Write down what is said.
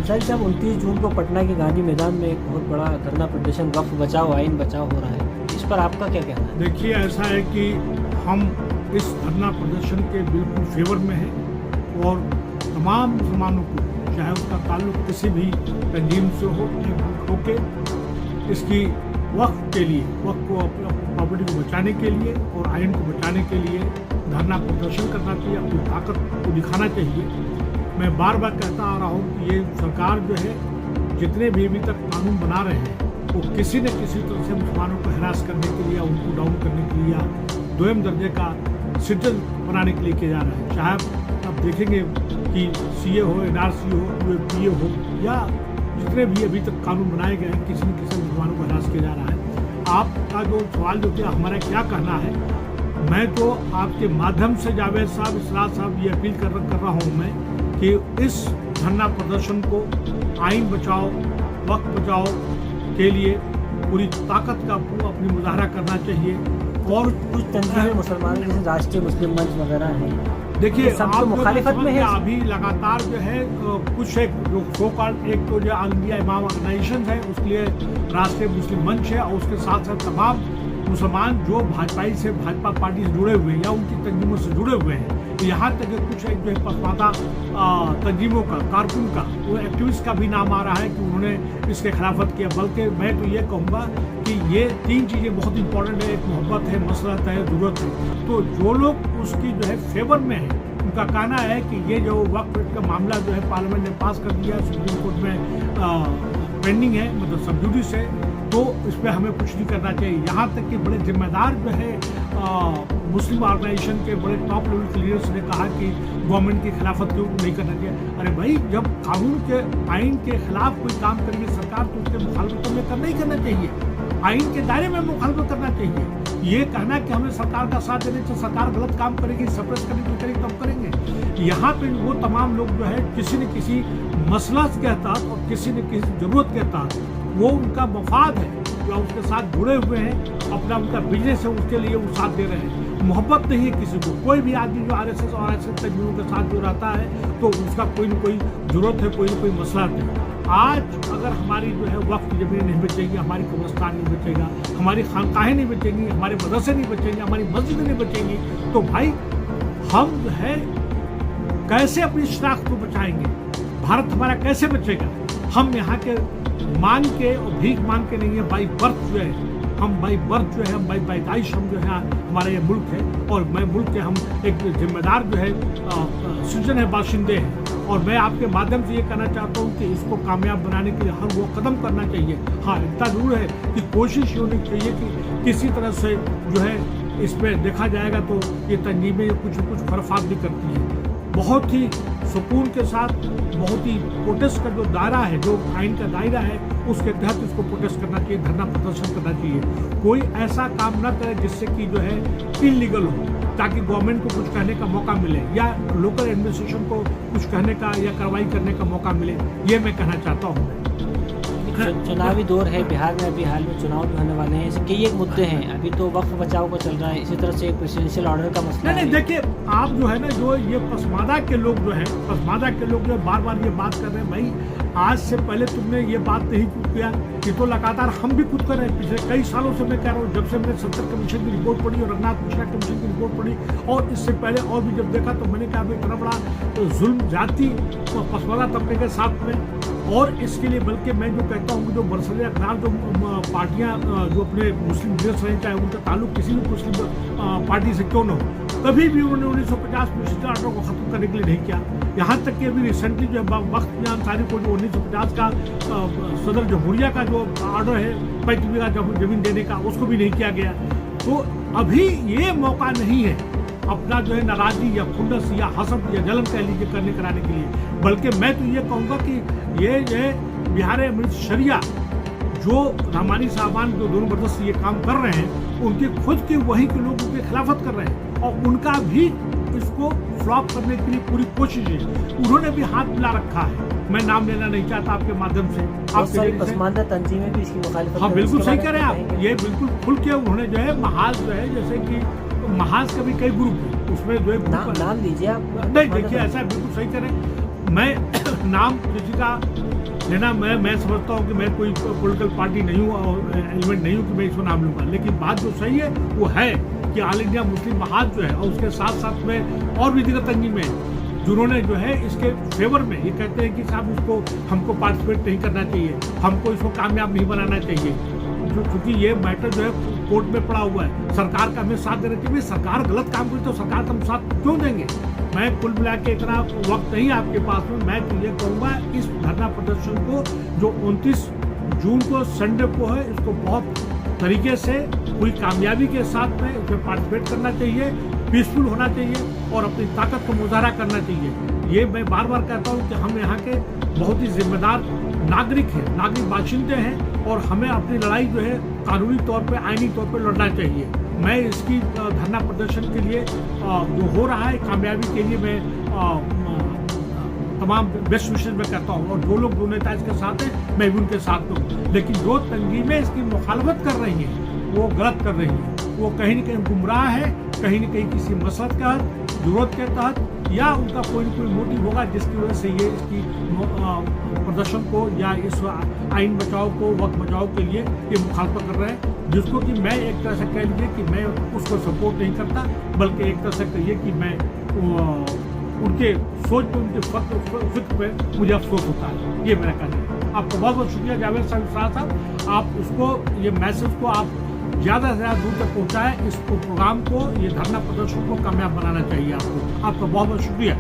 अंसारी साहब, 29 जून को पटना के गांधी मैदान में एक बहुत बड़ा धरना प्रदर्शन वक्फ बचाओ आइन बचाओ हो रहा है, इस पर आपका क्या कहना है? देखिए, ऐसा है कि हम इस धरना प्रदर्शन के बिल्कुल फेवर में हैं और तमाम मुसलमानों को, चाहे उसका ताल्लुक किसी भी तंजीम से हो, एकजुट होकर इसकी वक्फ के लिए, वक्फ को प्रॉपर्टी को बचाने के लिए और आइन को बचाने के लिए धरना प्रदर्शन करना चाहिए, अपनी ताकत को दिखाना चाहिए। मैं बार बार कहता आ रहा हूँ कि ये सरकार जो है, जितने भी अभी तक कानून बना रहे हैं वो किसी न किसी तरह से मुसलमानों को हरास करने के लिए, उनको डाउन करने के लिए या दोयम दर्जे का सिटीजन बनाने के लिए किया जा रहा है। चाहे आप देखेंगे कि CA हो, NRC हो, UAPA हो या जितने भी अभी तक कानून बनाए गए हैं, किसी न किसी मुसलमानों को हरास किया जा रहा है। आपका जो सवाल जो कि हमारा क्या कहना है, मैं तो आपके माध्यम से जावेद साहब, इसरार साहब, ये अपील कर रहा हूँ मैं कि इस धरना प्रदर्शन को आइन बचाओ, वक्त बचाओ के लिए पूरी ताकत का अपनी मुजाहरा करना चाहिए। और कुछ तंजीमें मुसलमानों जैसे राष्ट्रीय मुस्लिम मंच वगैरह हैं, देखिए, सब तो मुखालिफत में है। अभी लगातार जो है कुछ एक जो सो कॉल्ड एक तो जो ऑल इंडिया इमाम ऑर्गेनाइजेशन है, उसके लिए राष्ट्रीय मुस्लिम मंच है, और उसके साथ साथ तमाम मुसलमान जो भाजपा पार्टी से जुड़े हुए हैं या उनकी तंजीमों से जुड़े हुए हैं, यहाँ तक कि कुछ एक जो है पसमानदा तंजीमों का, कारकुन का, वो एक्टिविस्ट का भी नाम आ रहा है कि उन्होंने इसके खिलाफत किया। बल्कि मैं तो ये कहूँगा कि ये 3 चीज़ें बहुत इंपॉर्टेंट है, एक मोहब्बत है, मसलहत है, ज़रूरत है। तो जो लोग उसकी जो है फेवर में है, उनका कहना है कि ये जो वक्फ का मामला जो है पार्लियामेंट ने पास कर दिया, सुप्रीम कोर्ट में पेंडिंग है, मतलब सब जुडिस है, तो इस पर हमें कुछ नहीं करना चाहिए। यहाँ तक कि बड़े जिम्मेदार जो है मुस्लिम ऑर्गेनाइजेशन के बड़े टॉप लेवल के लीडर्स ने कहा कि गवर्नमेंट की खिलाफत क्यों नहीं करना चाहिए। अरे भाई, जब कानून के, आइन के खिलाफ कोई काम करेगी सरकार, तो उसके मुखालफत में करना ही करना चाहिए, आइन के दायरे में मुखालफत करना चाहिए। ये कहना कि हमें सरकार का साथ देने से सरकार गलत काम करेगी, सप्रेस करने की करेगी, तब करेंगे। यहाँ पे वो तमाम लोग जो है किसी न किसी मसला के तहत और किसी न किसी जरूरत के तहत, वो उनका मफाद है या उसके साथ जुड़े हुए हैं, अपना उनका बिजनेस है, उसके लिए वो साथ दे रहे हैं। मोहब्बत नहीं है किसी को। कोई भी आदमी जो RSS और RSS तंजीमों के साथ जो रहता है, तो उसका कोई न कोई जरूरत है, कोई न कोई मसला है। आज अगर हमारी जो है वक्त की ज़मीन नहीं बचेगी, हमारी कब्रिस्तान नहीं बचेगा, हमारी खानकाहें नहीं बचेंगी, हमारे मदरसे नहीं बचेंगे, हमारी मस्जिदें नहीं बचेंगी, तो भाई हम जो है कैसे अपनी शनाख्त को बचाएंगे? भारत हमारा कैसे बचेगा? हम यहाँ के मांग के और भीख मांग के नहीं है, बाई बर्थ जो है, हम बाई बर्थ जो है, हम बाई पैदाइश हम जो है, हमारा ये मुल्क है, और मैं मुल्क के हम एक जिम्मेदार जो है सिटीजन है, बाशिंदे हैं। और मैं आपके माध्यम से ये कहना चाहता हूँ कि इसको कामयाब बनाने के लिए हर वो कदम करना चाहिए। हाँ, इतना जरूर है कि कोशिश होनी चाहिए कि किसी तरह से जो है इस पर देखा जाएगा तो ये तंजीमें कुछ खरफात भी करती हैं। बहुत ही सुकून के साथ, बहुत ही प्रोटेस्ट का जो दायरा है, जो आइन का दायरा है, उसके तहत इसको प्रोटेस्ट करना चाहिए, धरना प्रदर्शन करना चाहिए। कोई ऐसा काम ना करे जिससे कि जो है इलीगल हो, ताकि गवर्नमेंट को कुछ कहने का मौका मिले या लोकल एडमिनिस्ट्रेशन को कुछ कहने का या कार्रवाई करने का मौका मिले, ये मैं कहना चाहता हूँ। चुनावी दौर है बिहार में, अभी हाल में चुनाव भी होने वाले हैं, इसके कई एक मुद्दे हैं। अभी तो वक्फ बचाओ को चल रहा है, इसी तरह से प्रेसिडेंशियल ऑर्डर का मसला नहीं, देखिए, आप जो है ना, जो ये पसमादा के लोग जो है, बार बार ये बात कर रहे हैं। भाई, आज से पहले तुमने ये बात नहीं किया, ये तो लगातार हम भी खुद कर रहे हैं। पिछले कई सालों से मैं कह रहा हूँ, जब से मैंने 70 कमीशन की रिपोर्ट पढ़ी और रघुनाथ मिश्रा कमीशन की रिपोर्ट पढ़ी, और इससे पहले और भी जब देखा, तो मैंने कहा भाई इतना बड़ा जुल्म जाति पसमादा तबके के साथ में। और इसके लिए बल्कि मैं जो कहता हूँ कि जो बरसले अखरार जो पार्टियाँ जो अपने मुस्लिम लीडर्स रहे, चाहे उनका ताल्लुक किसी भी मुस्लिम पार्टी से क्यों न हो, कभी भी उन्होंने 1950 प्रेसिडेंशियल ऑर्डर को खत्म करने के लिए नहीं किया। यहाँ तक कि अभी रिसेंटली जो है वक्त में अंसारी को जो 1950 का सदर जमहूरिया का जो ऑर्डर है 35 बीघा जमीन देने का, उसको भी नहीं किया गया। तो अभी ये मौका नहीं है अपना जो है नाराजगी या खुंदस या हसद या जलन कह लीजिए करने कराने के लिए। बल्कि मैं तो ये कहूँगा कि ये जो है बिहार अमृत शरिया जो रहमानी साहबान जो दोनों बरदस्त ये काम कर रहे हैं, उनके खुद के वही के लोग उनकी खिलाफत कर रहे हैं, और उनका भी इसको फ्लॉप करने के लिए पूरी कोशिश है। उन्होंने भी हाथ मिला रखा है। मैं नाम लेना नहीं चाहता आपके माध्यम से, आपके पसमानदा तंजीमें भी इसकी मुखालिफत। हाँ, बिल्कुल सही कह रहे हैं आप। ये बिल्कुल खुल के उन्होंने जो है महाज जो है, जैसे कि महाज का भी कई ग्रुप है, उसमें जो है नाम लीजिए आप। नहीं, देखिए, ऐसा बिल्कुल सही करें, मैं नाम किसी का लेना। मैं समझता हूँ कि मैं कोई पॉलिटिकल पार्टी नहीं हूँ और एलिमेंट नहीं हूँ कि मैं इसको नाम लूँगा, लेकिन बात जो सही है वो है कि ऑल इंडिया मुस्लिम महाज जो है और उसके साथ साथ में और भी दिग्गज तंजीमें हैं जिन्होंने जो है इसके फेवर में ये कहते हैं कि साहब इसको हमको पार्टिसिपेट नहीं करना चाहिए, हमको इसको कामयाब नहीं बनाना चाहिए, क्योंकि ये मैटर जो है कोर्ट में पड़ा हुआ है। सरकार का हमें साथ देना चाहिए। सरकार गलत काम करी तो सरकार का हम साथ क्यों देंगे? मैं कुल मिला के इतना वक्त नहीं आपके पास में, मैं तो ये कहूँगा इस धरना प्रदर्शन को जो 29 जून को संडे को है इसको बहुत तरीके से पूरी कामयाबी के साथ में उसमें पार्टिसिपेट करना चाहिए, पीसफुल होना चाहिए और अपनी ताकत का मुजाहरा करना चाहिए। ये मैं बार बार कहता हूँ कि हम यहाँ के बहुत ही जिम्मेदार नागरिक हैं, नागरिक बाशिंदे हैं और हमें अपनी लड़ाई जो है कानूनी तौर पे, आईनी तौर पे लड़ना चाहिए। मैं इसकी धरना प्रदर्शन के लिए जो हो रहा है कामयाबी के लिए मैं तमाम बेस्ट विशेष में कहता हूँ और जो लोग, जो नेता इसके साथ हैं मैं भी उनके साथ हूँ, लेकिन जो तंजीमें इसकी मुखालफत कर रही हैं वो गलत कर रही हैं, वो कहीं न कहीं गुमराह है, कहीं न कहीं किसी मसलत का जरूरत के तहत या उनका कोई न कोई मोटिव होगा जिसकी वजह से ये इसकी प्रदर्शन को या इस आइन बचाओ को, वक्त बचाओ के लिए ये मुखालफत कर रहे हैं, जिसको कि मैं एक तरह से कह लीजिए कि मैं उसको सपोर्ट नहीं करता, बल्कि एक तरह से कहिए कि मैं उनके सोच पे, उनके फिक्र पे मुझे अफसोस होता है। ये मेरा कहना है। आपका बहुत बहुत शुक्रिया जावेद साहब, आप उसको, ये मैसेज को आप ज़्यादा से ज़्यादा दूर तक पहुँचाएं, इस प्रोग्राम को, ये धरना प्रदर्शन को कामयाब बनाना चाहिए आपको। आपका बहुत बहुत शुक्रिया।